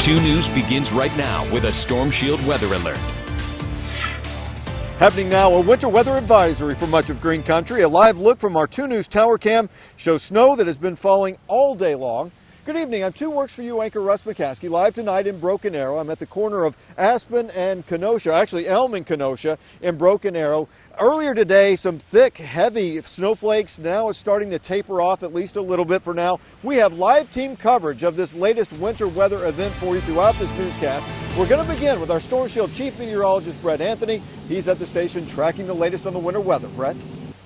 2 News begins right now with a Storm Shield weather alert. Happening now, a winter weather advisory for much of Green Country. A live look from our 2 News tower cam shows snow that has been falling all day long. Good evening. I'm 2 Works for You anchor Russ McCaskey, live tonight in Broken Arrow. I'm at the corner of Aspen and Kenosha, actually Elm and Kenosha in Broken Arrow. Earlier today, some thick, heavy snowflakes. Now it's starting to taper off at least a little bit for now. We have live team coverage of this latest winter weather event for you throughout this newscast. We're going to begin with our Storm Shield Chief Meteorologist, Brett Anthony. He's at the station tracking the latest on the winter weather. Brett?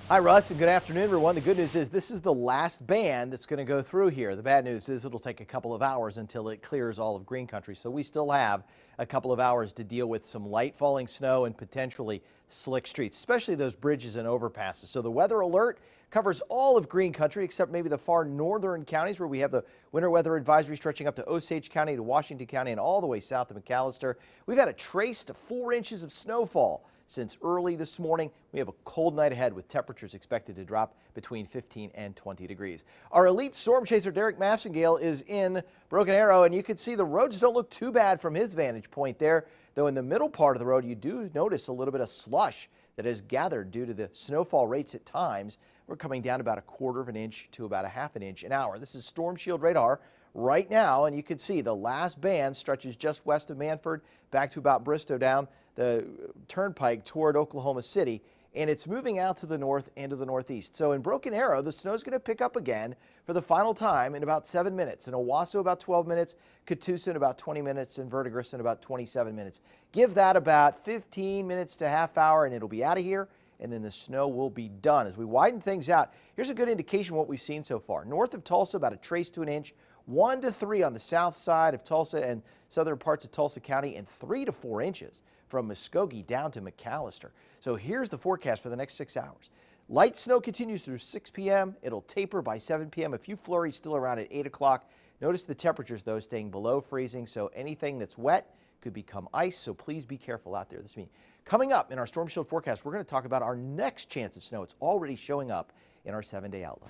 Hi, Russ, and good afternoon, everyone. The good news is this is the last band that's going to go through here. The bad news is it'll take a couple of hours until it clears all of Green Country, so we still have a couple of hours to deal with some light falling snow and potentially slick streets, especially those bridges and overpasses. So the weather alert covers all of Green Country except maybe the far northern counties where we have the winter weather advisory stretching up to Osage County to Washington County and all the way south of McAllister. We've had a trace to 4 inches of snowfall since early this morning. We have a cold night ahead with temperatures expected to drop between 15 and 20 degrees. Our elite storm chaser Derek Massengale is in Broken Arrow, and you can see the roads don't look too bad from his vantage point there, though in the middle part of the road you do notice a little bit of slush that has gathered due to the snowfall rates at times. We're coming down about 1/4 of an inch to about 1/2 inch an hour. This is Storm Shield radar right now, and you can see the last band stretches just west of Manford back to about Bristow down the turnpike toward Oklahoma City, and it's moving out to the north and to the northeast. So in Broken Arrow, the snow's going to pick up again for the final time in about 7 minutes. In Owasso, about 12 minutes. Catoosa in about 20 minutes. And Verdigris in about 27 minutes. Give that about 15 minutes to half hour, and it'll be out of here, and then the snow will be done. As we widen things out, here's a good indication of what we've seen so far. North of Tulsa, about a trace to an inch. 1 to 3 on the south side of Tulsa and southern parts of Tulsa County, and 3 to 4 inches from Muskogee down to McAllister. So here's the forecast for the next 6 hours. Light snow continues through 6 p.m. It'll taper by 7 p.m. A few flurries still around at 8 o'clock. Notice the temperatures, though, staying below freezing, so anything that's wet could become ice, so please be careful out there this means. Coming up in our Storm Shield forecast, we're going to talk about our next chance of snow. It's already showing up in our 7-day outlook.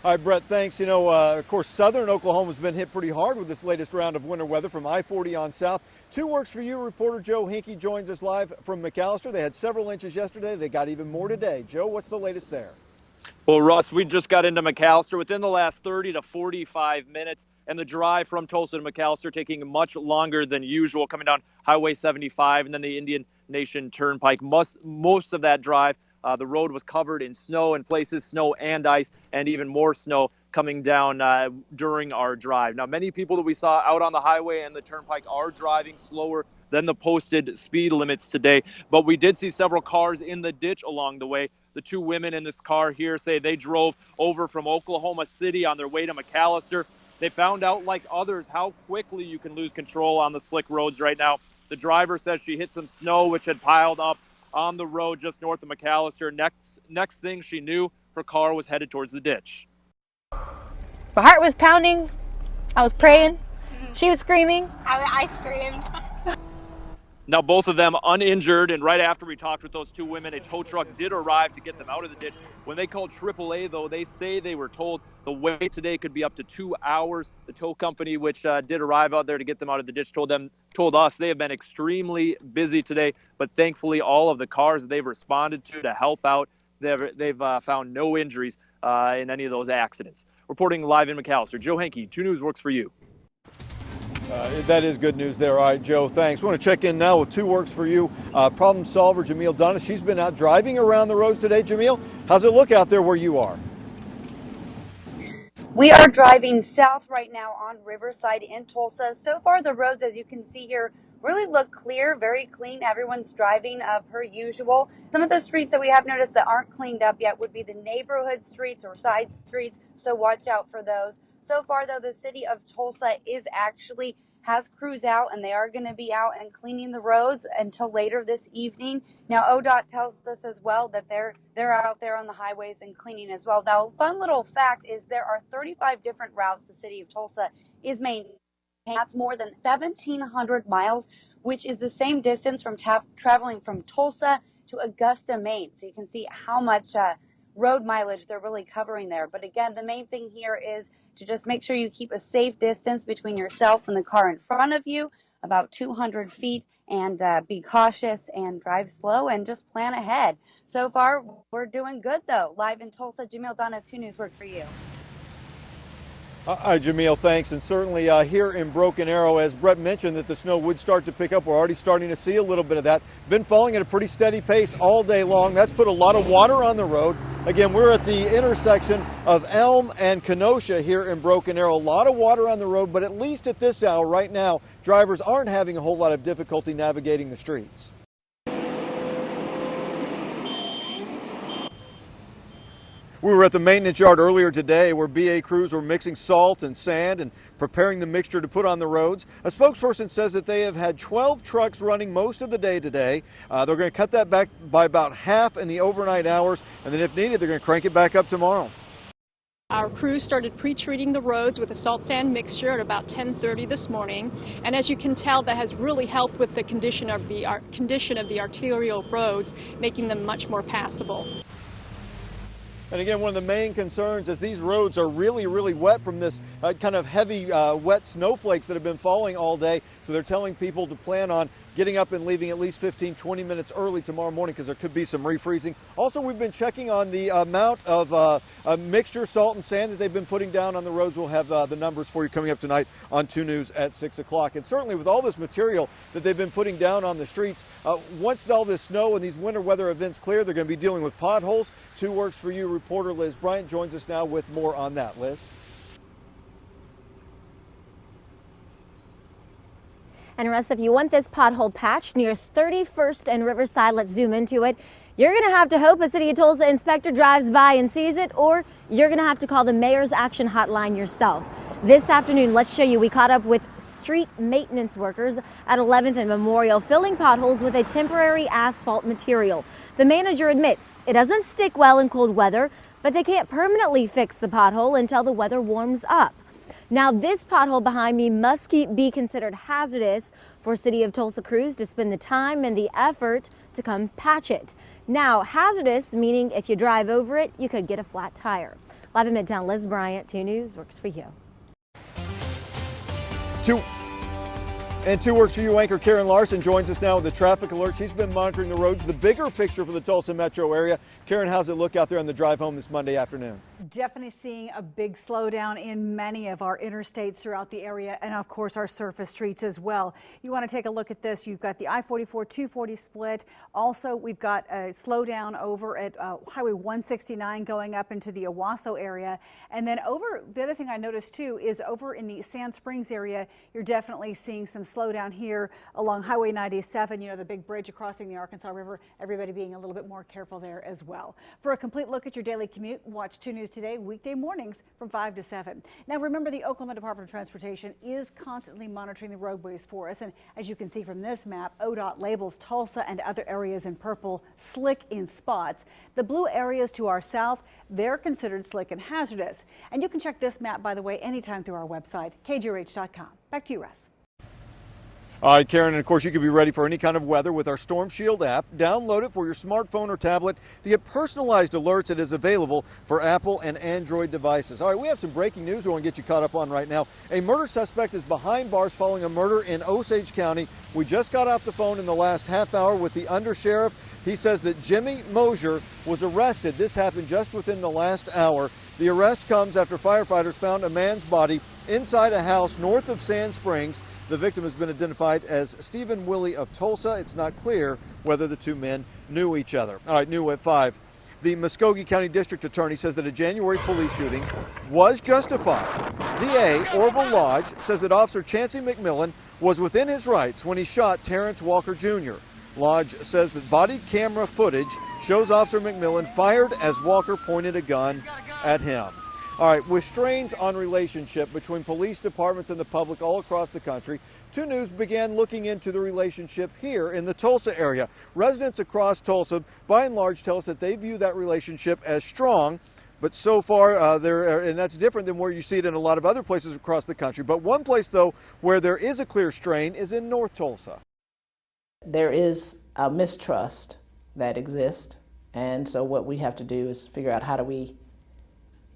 All right, Brett, thanks. You know, of course, southern Oklahoma's been hit pretty hard with this latest round of winter weather from I-40 on south. 2 Works for You reporter Joe Hinkie joins us live from McAllister. They had several inches yesterday. They got even more today. Joe, what's the latest there? Well, Russ, we just got into McAllister within the last 30 to 45 minutes, and the drive from Tulsa to McAllister taking much longer than usual, coming down Highway 75 and then the Indian Nation Turnpike. Most of that drive, the road was covered in snow in places, snow and ice, and even more snow coming down during our drive. Now, many people that we saw out on the highway and the turnpike are driving slower than the posted speed limits today, but we did see several cars in the ditch along the way. The 2 women in this car here say they drove over from Oklahoma City on their way to McAllister. They found out, like others, how quickly you can lose control on the slick roads right now. The driver says she hit some snow which had piled up on the road just north of McAllister. Next thing she knew, her car was headed towards the ditch. My heart was pounding. I was praying. She was screaming. I screamed. Now, both of them uninjured, and right after we talked with those 2 women, a tow truck did arrive to get them out of the ditch. When they called AAA, though, they say they were told the wait today could be up to 2 hours. The tow company, which did arrive out there to get them out of the ditch, told us they have been extremely busy today, but thankfully all of the cars that they've responded to help out, they've found no injuries in any of those accidents. Reporting live in McAllister, Joe Hinkie, 2 News Works for You. That is good news there. All right, Joe, thanks. I want to check in now with 2 Works for You problem solver Jamil Dunnis. She's been out driving around the roads today. Jamil, how's it look out there where you are? We are driving south right now on Riverside in Tulsa. So far, the roads, as you can see here, really look clear, very clean. Everyone's driving per usual. Some of the streets that we have noticed that aren't cleaned up yet would be the neighborhood streets or side streets, so watch out for those. So far, though, the city of Tulsa has crews out, and they are going to be out and cleaning the roads until later this evening. Now, ODOT tells us as well that they're out there on the highways and cleaning as well. Now, a fun little fact is there are 35 different routes the city of Tulsa is maintaining. That's more than 1,700 miles, which is the same distance from traveling from Tulsa to Augusta, Maine. So you can see how much road mileage they're really covering there. But again, the main thing here is to just make sure you keep a safe distance between yourself and the car in front of you, about 200 feet, and be cautious and drive slow and just plan ahead. So far, we're doing good, though. Live in Tulsa, Jamil Donna, 2 News Works for you. All right, Jamil, thanks. And certainly here in Broken Arrow, as Brett mentioned, that the snow would start to pick up. We're already starting to see a little bit of that. Been falling at a pretty steady pace all day long. That's put a lot of water on the road. Again, we're at the intersection of Elm and Kenosha here in Broken Arrow. A lot of water on the road, but at least at this hour right now, drivers aren't having a whole lot of difficulty navigating the streets. We were at the maintenance yard earlier today where BA crews were mixing salt and sand and preparing the mixture to put on the roads. A spokesperson says that they have had 12 trucks running most of the day today. They're going to cut that back by about half in the overnight hours, and then if needed, they're going to crank it back up tomorrow. Our crew started pre-treating the roads with a salt sand mixture at about 10:30 this morning, and as you can tell, that has really helped with the condition of the arterial roads, making them much more passable. And again, one of the main concerns is these roads are really, really wet from this kind of heavy wet snowflakes that have been falling all day. So they're telling people to plan on getting up and leaving at least 15, 20 minutes early tomorrow morning because there could be some refreezing. Also, we've been checking on the amount of mixture, salt and sand that they've been putting down on the roads. We'll have the numbers for you coming up tonight on 2 News at 6 o'clock. And certainly with all this material that they've been putting down on the streets, once all this snow and these winter weather events clear, they're going to be dealing with potholes. 2 Works for You reporter Liz Bryant joins us now with more on that. Liz? And Russ, if you want this pothole patch near 31st and Riverside, let's zoom into it. You're going to have to hope a City of Tulsa inspector drives by and sees it, or you're going to have to call the Mayor's Action Hotline yourself. This afternoon, let's show you, we caught up with street maintenance workers at 11th and Memorial filling potholes with a temporary asphalt material. The manager admits it doesn't stick well in cold weather, but they can't permanently fix the pothole until the weather warms up. Now, this pothole behind me must be considered hazardous for City of Tulsa crews to spend the time and the effort to come patch it. Now, hazardous meaning if you drive over it, you could get a flat tire. Live in Midtown, Liz Bryant, 2 News Works for You. 2 Works for You anchor Karen Larson joins us now with the traffic alert. She's been monitoring the roads, the bigger picture for the Tulsa metro area. Karen, how's it look out there on the drive home this Monday afternoon? Definitely seeing a big slowdown in many of our interstates throughout the area, and of course our surface streets as well. You want to take a look at this. You've got the I-44-240 split. Also, we've got a slowdown over at Highway 169 going up into the Owasso area. And then over, the other thing I noticed too is over in the Sand Springs area, you're definitely seeing some slowdown here along Highway 97, you know, the big bridge crossing the Arkansas River, everybody being a little bit more careful there as well. For a complete look at your daily commute, watch 2 News Today weekday mornings from 5 to 7. Now remember, the Oklahoma Department of Transportation is constantly monitoring the roadways for us, and as you can see from this map, ODOT labels Tulsa and other areas in purple slick in spots. The blue areas to our south, they're considered slick and hazardous. And you can check this map, by the way, anytime through our website, KJRH.com. Back to you, Russ. All right, Karen, and of course you can be ready for any kind of weather with our Storm Shield app. Download it for your smartphone or tablet to get personalized alerts that is available for Apple and Android devices. All right, we have some breaking news we want to get you caught up on right now. A murder suspect is behind bars following a murder in Osage County. We just got off the phone in the last half hour with the undersheriff. He says that Jimmy Mosier was arrested. This happened just within the last hour. The arrest comes after firefighters found a man's body inside a house north of Sand Springs. The victim has been identified as Stephen Willie of Tulsa. It's not clear whether the 2 men knew each other. All right, new at 5. The Muskogee County District Attorney says that a January police shooting was justified. DA Orville Lodge says that Officer Chancey McMillan was within his rights when he shot Terrence Walker Jr. Lodge says that body camera footage shows Officer McMillan fired as Walker pointed a gun at him. All right, with strains on relationship between police departments and the public all across the country, 2 News began looking into the relationship here in the Tulsa area. Residents across Tulsa, by and large, tell us that they view that relationship as strong, but so far, and that's different than where you see it in a lot of other places across the country. But one place, though, where there is a clear strain is in North Tulsa. There is a mistrust that exists, and so what we have to do is figure out how do we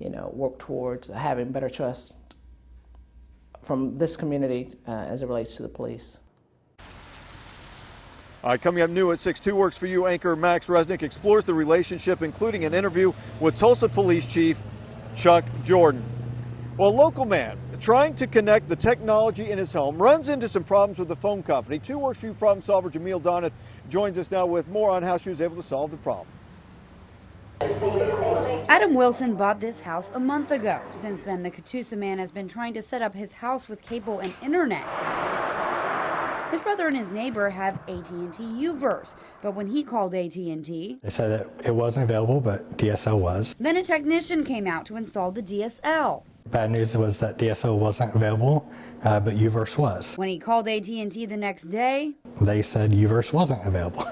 work towards having better trust from this community as it relates to the police. All right, coming up new at 6, 2 Works for You anchor Max Resnick explores the relationship, including an interview with Tulsa Police Chief Chuck Jordan. Well, a local man trying to connect the technology in his home runs into some problems with the phone company. 2 Works for You problem solver Jamil Donath joins us now with more on how she was able to solve the problem. Adam Wilson bought this house a month ago. Since then, the Catoosa man has been trying to set up his house with cable and internet. His brother and his neighbor have AT&T U-verse, but when he called AT&T, they said that it wasn't available, but DSL was. Then a technician came out to install the DSL. Bad news was that DSL wasn't available, but U-verse was. When he called AT&T the next day, they said U-verse wasn't available.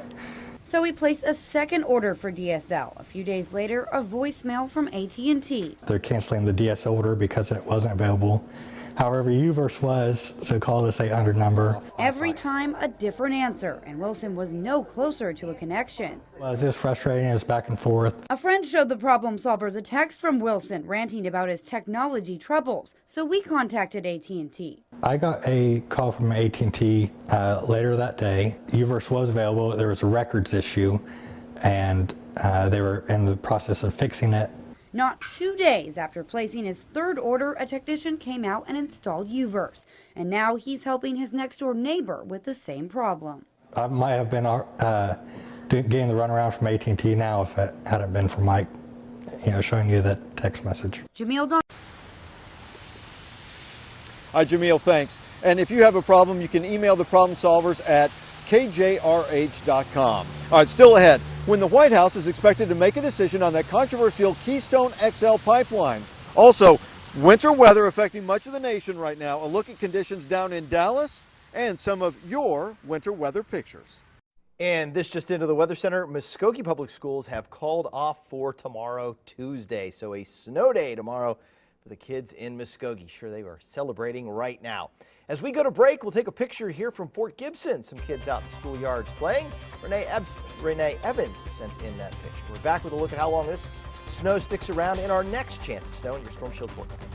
So he placed a second order for DSL. A few days later, a voicemail from AT&T. They're canceling the DSL order because it wasn't available. However, U-verse was, so call this 800 number. Every time a different answer, and Wilson was no closer to a connection. Well, it's just frustrating, it's back and forth. A friend showed the problem solvers a text from Wilson ranting about his technology troubles, so we contacted AT&T. I got a call from AT&T later that day. U-verse was available, there was a records issue, and they were in the process of fixing it. Not 2 days after placing his third order, a technician came out and installed U-verse. And now he's helping his next-door neighbor with the same problem. I might have been getting the runaround from AT&T now if it hadn't been for Mike, showing you that text message. Jamil Don. Hi, Jamil, thanks. And if you have a problem, you can email the problem solvers at KJRH.com. All right, still ahead. When the White House is expected to make a decision on that controversial Keystone XL pipeline. Also, winter weather affecting much of the nation right now. A look at conditions down in Dallas and some of your winter weather pictures. And this just into the Weather Center. Muskogee Public Schools have called off for tomorrow, Tuesday. So a snow day tomorrow for the kids in Muskogee. Sure, they are celebrating right now. As we go to break, we'll take a picture here from Fort Gibson. Some kids out in the schoolyards playing. Renee Evans sent in that picture. We're back with a look at how long this snow sticks around in our next chance of snow in your Storm Shield forecast.